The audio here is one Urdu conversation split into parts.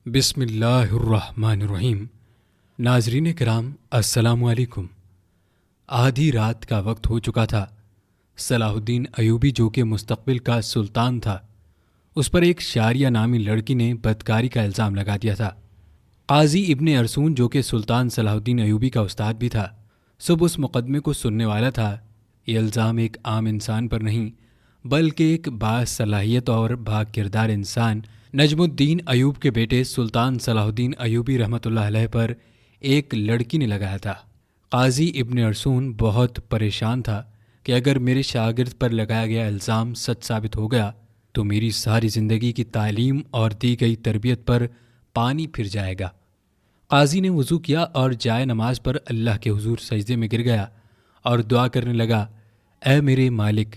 بسم اللہ الرحمن الرحیم۔ ناظرین کرام السلام علیکم۔ آدھی رات کا وقت ہو چکا تھا۔ صلاح الدین ایوبی جو کہ مستقبل کا سلطان تھا، اس پر ایک شاریہ نامی لڑکی نے بدکاری کا الزام لگا دیا تھا۔ قاضی ابن ارسون جو کہ سلطان صلاح الدین ایوبی کا استاد بھی تھا، سب اس مقدمے کو سننے والا تھا۔ یہ الزام ایک عام انسان پر نہیں بلکہ ایک باصلاحیت اور با کردار انسان نجم الدین ایوب کے بیٹے سلطان صلاح الدین ایوبی رحمۃ اللہ علیہ پر ایک لڑکی نے لگایا تھا۔ قاضی ابن ارسون بہت پریشان تھا کہ اگر میرے شاگرد پر لگایا گیا الزام سچ ثابت ہو گیا تو میری ساری زندگی کی تعلیم اور دی گئی تربیت پر پانی پھر جائے گا۔ قاضی نے وضو کیا اور جائے نماز پر اللہ کے حضور سجدے میں گر گیا اور دعا کرنے لگا، اے میرے مالک،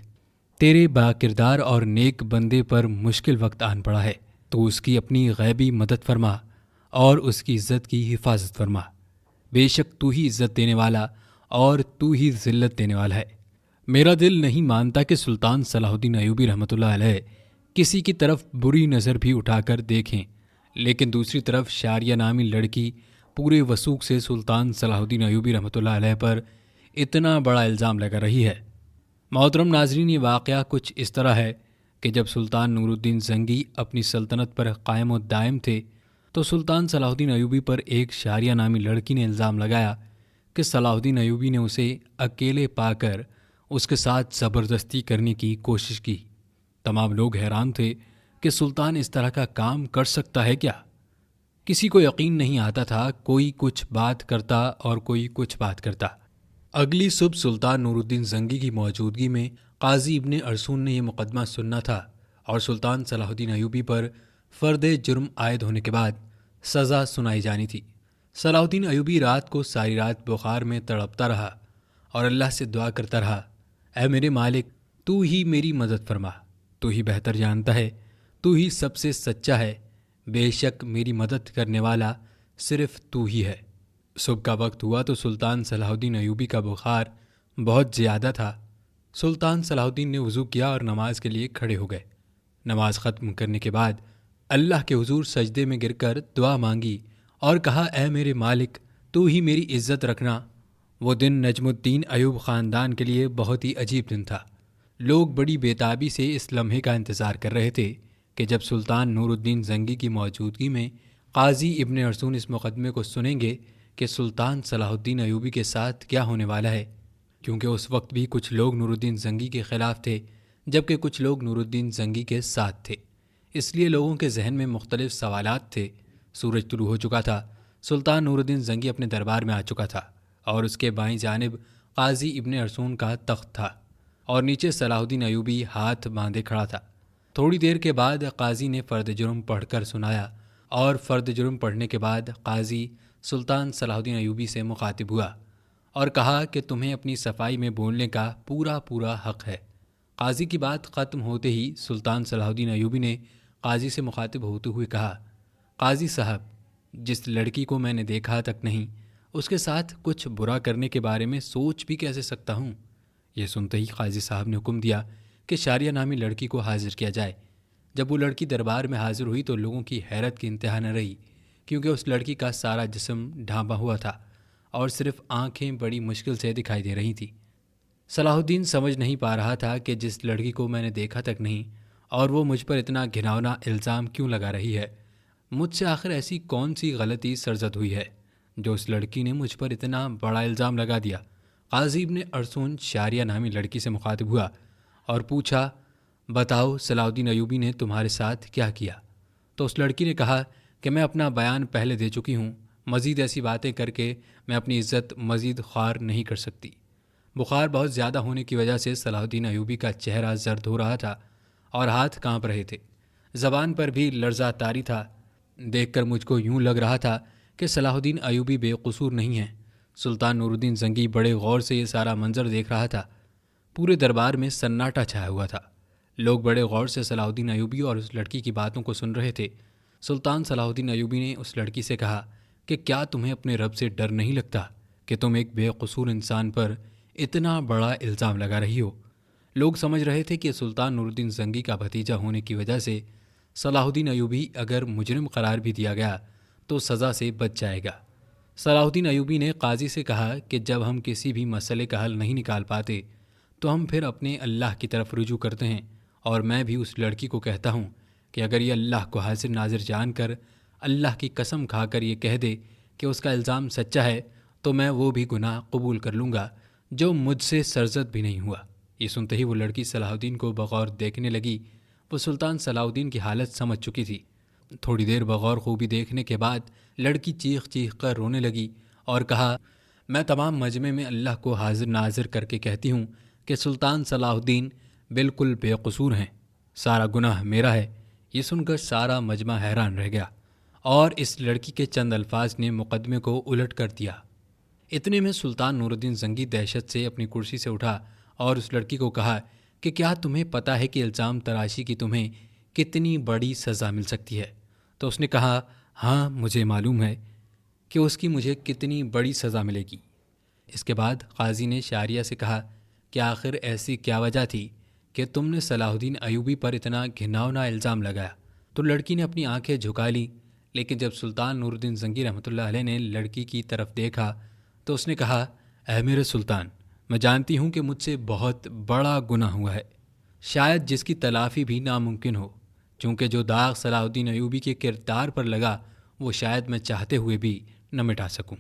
تیرے با کردار اور نیک بندے پر مشکل وقت آن پڑا ہے، تو اس کی اپنی غیبی مدد فرما اور اس کی عزت کی حفاظت فرما۔ بے شک تو ہی عزت دینے والا اور تو ہی ذلت دینے والا ہے۔ میرا دل نہیں مانتا کہ سلطان صلاح الدین ایوبی رحمۃ اللہ علیہ کسی کی طرف بری نظر بھی اٹھا کر دیکھیں، لیکن دوسری طرف شاریہ نامی لڑکی پورے وثوق سے سلطان صلاح الدین ایوبی رحمۃ اللہ علیہ پر اتنا بڑا الزام لگا رہی ہے۔ محترم ناظرین، یہ واقعہ کچھ اس طرح ہے کہ جب سلطان نور الدین زنگی اپنی سلطنت پر قائم و دائم تھے تو سلطان صلاح الدین ایوبی پر ایک شاریہ نامی لڑکی نے الزام لگایا کہ صلاح الدین ایوبی نے اسے اکیلے پا کر اس کے ساتھ زبردستی کرنے کی کوشش کی۔ تمام لوگ حیران تھے کہ سلطان اس طرح کا کام کر سکتا ہے کیا؟ کسی کو یقین نہیں آتا تھا، کوئی کچھ بات کرتا اور کوئی کچھ بات کرتا۔ اگلی صبح سلطان نور الدین زنگی کی موجودگی میں قاضی ابن ارسون نے یہ مقدمہ سننا تھا اور سلطان صلاح الدین ایوبی پر فرد جرم عائد ہونے کے بعد سزا سنائی جانی تھی۔ صلاح الدین ایوبی رات کو ساری رات بخار میں تڑپتا رہا اور اللہ سے دعا کرتا رہا، اے میرے مالک، تو ہی میری مدد فرما، تو ہی بہتر جانتا ہے، تو ہی سب سے سچا ہے، بے شک میری مدد کرنے والا صرف تو ہی ہے۔ صبح کا وقت ہوا تو سلطان صلاح الدین ایوبی کا بخار بہت زیادہ تھا۔ سلطان صلاح الدین نے وضو کیا اور نماز کے لیے کھڑے ہو گئے۔ نماز ختم کرنے کے بعد اللہ کے حضور سجدے میں گر کر دعا مانگی اور کہا، اے میرے مالک، تو ہی میری عزت رکھنا۔ وہ دن نجم الدین ایوب خاندان کے لیے بہت ہی عجیب دن تھا۔ لوگ بڑی بےتابی سے اس لمحے کا انتظار کر رہے تھے کہ جب سلطان نور الدین زنگی کی موجودگی میں قاضی ابن ارسون اس مقدمے کو سنیں گے کہ سلطان صلاح الدین ایوبی کے ساتھ کیا ہونے والا ہے، کیونکہ اس وقت بھی کچھ لوگ نور الدین زنگی کے خلاف تھے جبکہ کچھ لوگ نور الدین زنگی کے ساتھ تھے۔ اس لیے لوگوں کے ذہن میں مختلف سوالات تھے۔ سورج طلوع ہو چکا تھا، سلطان نور الدین زنگی اپنے دربار میں آ چکا تھا اور اس کے بائیں جانب قاضی ابن ارسون کا تخت تھا اور نیچے صلاح الدین ایوبی ہاتھ باندھے کھڑا تھا۔ تھوڑی دیر کے بعد قاضی نے فرد جرم پڑھ کر سنایا اور فرد جرم پڑھنے کے بعد قاضی سلطان صلاح الدین ایوبی سے مخاطب ہوا اور کہا کہ تمہیں اپنی صفائی میں بولنے کا پورا حق ہے۔ قاضی کی بات ختم ہوتے ہی سلطان صلاح الدین ایوبی نے قاضی سے مخاطب ہوتے ہوئے کہا، قاضی صاحب، جس لڑکی کو میں نے دیکھا تک نہیں، اس کے ساتھ کچھ برا کرنے کے بارے میں سوچ بھی کیسے سکتا ہوں؟ یہ سنتے ہی قاضی صاحب نے حکم دیا کہ شاریہ نامی لڑکی کو حاضر کیا جائے۔ جب وہ لڑکی دربار میں حاضر ہوئی تو لوگوں کی حیرت کی انتہا نہ رہی، کیونکہ اس لڑکی کا سارا جسم ڈھانپا ہوا تھا اور صرف آنکھیں بڑی مشکل سے دکھائی دے رہی تھیں۔ صلاح الدین سمجھ نہیں پا رہا تھا کہ جس لڑکی کو میں نے دیکھا تک نہیں اور وہ مجھ پر اتنا گھناؤنا الزام کیوں لگا رہی ہے۔ مجھ سے آخر ایسی کون سی غلطی سرزد ہوئی ہے جو اس لڑکی نے مجھ پر اتنا بڑا الزام لگا دیا؟ قاضی ابن ارسون شاریہ نامی لڑکی سے مخاطب ہوا اور پوچھا، بتاؤ صلاح الدین ایوبی نے تمہارے ساتھ کیا کیا؟ تو اس لڑکی نے کہا کہ میں اپنا بیان پہلے دے چکی ہوں، مزید ایسی باتیں کر کے میں اپنی عزت مزید خوار نہیں کر سکتی۔ بخار بہت زیادہ ہونے کی وجہ سے صلاح الدین ایوبی کا چہرہ زرد ہو رہا تھا اور ہاتھ کانپ رہے تھے، زبان پر بھی لرزہ طاری تھا۔ دیکھ کر مجھ کو یوں لگ رہا تھا کہ صلاح الدین ایوبی بے قصور نہیں ہیں۔ سلطان نور الدین زنگی بڑے غور سے یہ سارا منظر دیکھ رہا تھا۔ پورے دربار میں سناٹا چھایا ہوا تھا۔ لوگ بڑے غور سے صلاح الدین ایوبی اور اس لڑکی کی باتوں کو سن رہے تھے۔ سلطان صلاح الدین ایوبی نے اس لڑکی سے کہا کہ کیا تمہیں اپنے رب سے ڈر نہیں لگتا کہ تم ایک بے قصور انسان پر اتنا بڑا الزام لگا رہی ہو؟ لوگ سمجھ رہے تھے کہ سلطان نور الدین زنگی کا بھتیجا ہونے کی وجہ سے صلاح الدین ایوبی اگر مجرم قرار بھی دیا گیا تو سزا سے بچ جائے گا۔ صلاح الدین ایوبی نے قاضی سے کہا کہ جب ہم کسی بھی مسئلے کا حل نہیں نکال پاتے تو ہم پھر اپنے اللہ کی طرف رجوع کرتے ہیں، اور میں بھی اس لڑکی کو کہتا ہوں کہ اگر یہ اللہ کو حاضر ناظر جان کر اللہ کی قسم کھا کر یہ کہہ دے کہ اس کا الزام سچا ہے تو میں وہ بھی گناہ قبول کر لوں گا جو مجھ سے سرزد بھی نہیں ہوا۔ یہ سنتے ہی وہ لڑکی صلاح الدین کو بغور دیکھنے لگی۔ وہ سلطان صلاح الدین کی حالت سمجھ چکی تھی۔ تھوڑی دیر بغور خوبی دیکھنے کے بعد لڑکی چیخ چیخ کر رونے لگی اور کہا، میں تمام مجمع میں اللہ کو حاضر ناظر کر کے کہتی ہوں کہ سلطان صلاح الدین بالکل بے قصور ہیں، سارا گناہ میرا ہے۔ یہ سن کر سارا مجمع حیران رہ گیا اور اس لڑکی کے چند الفاظ نے مقدمے کو الٹ کر دیا۔ اتنے میں سلطان نور الدین زنگی دہشت سے اپنی کرسی سے اٹھا اور اس لڑکی کو کہا کہ کیا تمہیں پتہ ہے کہ الزام تراشی کی تمہیں کتنی بڑی سزا مل سکتی ہے؟ تو اس نے کہا، ہاں مجھے معلوم ہے کہ اس کی مجھے کتنی بڑی سزا ملے گی۔ اس کے بعد قاضی نے شاریہ سے کہا کہ آخر ایسی کیا وجہ تھی کہ تم نے صلاح الدین ایوبی پر اتنا گھناؤنا الزام لگایا؟ تو لڑکی نے اپنی آنکھیں جھکا لی، لیکن جب سلطان نور الدین زنگی رحمۃ اللہ علیہ نے لڑکی کی طرف دیکھا تو اس نے کہا، اے میرے سلطان، میں جانتی ہوں کہ مجھ سے بہت بڑا گناہ ہوا ہے، شاید جس کی تلافی بھی ناممکن ہو، چونکہ جو داغ صلاح الدین ایوبی کے کردار پر لگا وہ شاید میں چاہتے ہوئے بھی نہ مٹا سکوں،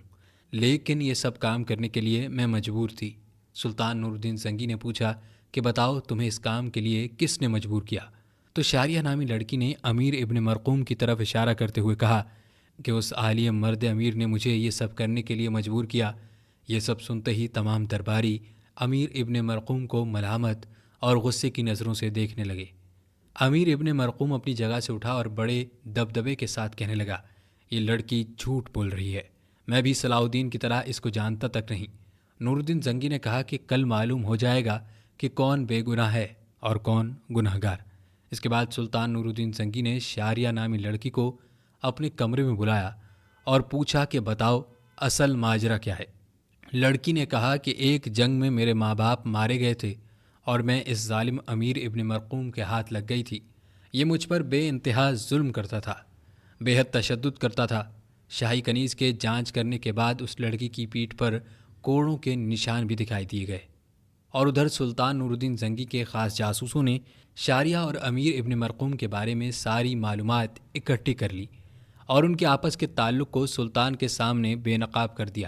لیکن یہ سب کام کرنے کے لیے میں مجبور تھی۔ سلطان نور الدین زنگی نے پوچھا کہ بتاؤ تمہیں اس کام کے لیے کس نے مجبور کیا؟ تو شاریہ نامی لڑکی نے امیر ابن مرقوم کی طرف اشارہ کرتے ہوئے کہا کہ اس عالم مرد امیر نے مجھے یہ سب کرنے کے لیے مجبور کیا۔ یہ سب سنتے ہی تمام درباری امیر ابن مرقوم کو ملامت اور غصے کی نظروں سے دیکھنے لگے۔ امیر ابن مرقوم اپنی جگہ سے اٹھا اور بڑے دبدبے کے ساتھ کہنے لگا، یہ لڑکی جھوٹ بول رہی ہے، میں بھی صلاح الدین کی طرح اس کو جانتا تک نہیں۔ نور الدین زنگی نے کہا کہ کل معلوم ہو جائے گا کہ کون بے گناہ ہے اور کون گناہ گار۔ اس کے بعد سلطان نور الدین زنگی نے شاریہ نامی لڑکی کو اپنے کمرے میں بلایا اور پوچھا کہ بتاؤ اصل ماجرا کیا ہے؟ لڑکی نے کہا کہ ایک جنگ میں میرے ماں باپ مارے گئے تھے اور میں اس ظالم امیر ابن مرقوم کے ہاتھ لگ گئی تھی۔ یہ مجھ پر بے انتہا ظلم کرتا تھا، بے حد تشدد کرتا تھا۔ شاہی کنیز کے جانچ کرنے کے بعد اس لڑکی کی پیٹھ پر کوڑوں کے نشان بھی دکھائی دیے گئے، اور ادھر سلطان نور الدین زنگی کے خاص جاسوسوں نے شاریہ اور امیر ابن مرقوم کے بارے میں ساری معلومات اکٹھی کر لی اور ان کے آپس کے تعلق کو سلطان کے سامنے بے نقاب کر دیا۔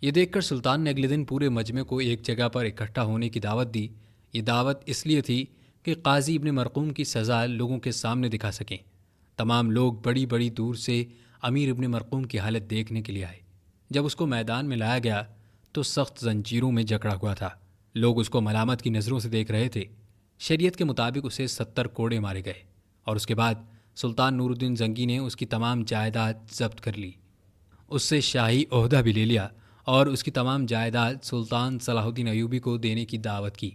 یہ دیکھ کر سلطان نے اگلے دن پورے مجمع کو ایک جگہ پر اکٹھا ہونے کی دعوت دی۔ یہ دعوت اس لیے تھی کہ قاضی ابن مرقوم کی سزا لوگوں کے سامنے دکھا سکیں۔ تمام لوگ بڑی بڑی دور سے امیر ابن مرقوم کی حالت دیکھنے کے لیے آئے۔ جب اس کو میدان میں لایا گیا تو سخت زنجیروں میں جکڑا ہوا تھا، لوگ اس کو ملامت کی نظروں سے دیکھ رہے تھے۔ شریعت کے مطابق اسے 70 کوڑے مارے گئے اور اس کے بعد سلطان نور الدین زنگی نے اس کی تمام جائیداد ضبط کر لی، اس سے شاہی عہدہ بھی لے لیا اور اس کی تمام جائیداد سلطان صلاح الدین ایوبی کو دینے کی دعوت کی۔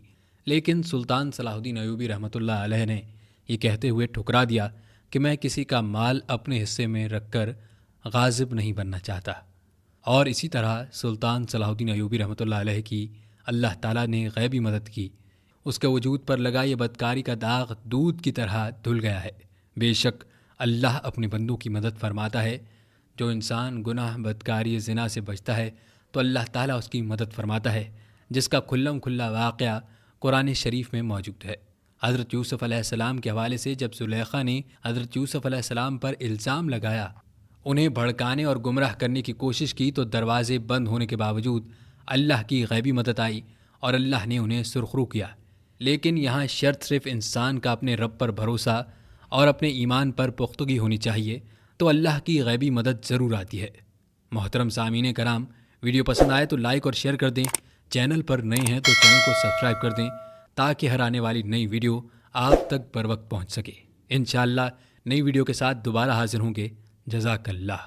لیکن سلطان صلاح الدین ایوبی رحمۃ اللہ علیہ نے یہ کہتے ہوئے ٹھکرا دیا کہ میں کسی کا مال اپنے حصے میں رکھ کر غاصب نہیں بننا چاہتا، اور اسی طرح سلطان صلاح الدین ایوبی رحمۃ اللہ علیہ کی اللہ تعالیٰ نے غیبی مدد کی۔ اس کے وجود پر لگا یہ بدکاری کا داغ دودھ کی طرح دھل گیا ہے۔ بے شک اللہ اپنے بندوں کی مدد فرماتا ہے۔ جو انسان گناہ بدکاری زنا سے بچتا ہے تو اللہ تعالیٰ اس کی مدد فرماتا ہے، جس کا کھلم کھلا واقعہ قرآن شریف میں موجود ہے۔ حضرت یوسف علیہ السلام کے حوالے سے جب زلیخا نے حضرت یوسف علیہ السلام پر الزام لگایا، انہیں بھڑکانے اور گمراہ کرنے کی کوشش کی تو دروازے بند ہونے کے باوجود اللہ کی غیبی مدد آئی اور اللہ نے انہیں سرخرو کیا۔ لیکن یہاں شرط صرف انسان کا اپنے رب پر بھروسہ اور اپنے ایمان پر پختگی ہونی چاہیے، تو اللہ کی غیبی مدد ضرور آتی ہے۔ محترم سامعین کرام، ویڈیو پسند آئے تو لائک اور شیئر کر دیں، چینل پر نئے ہیں تو چینل کو سبسکرائب کر دیں تاکہ ہر آنے والی نئی ویڈیو آپ تک بر وقت پہنچ سکے۔ انشاءاللہ نئی ویڈیو کے ساتھ دوبارہ حاضر ہوں گے۔ جزاک اللہ۔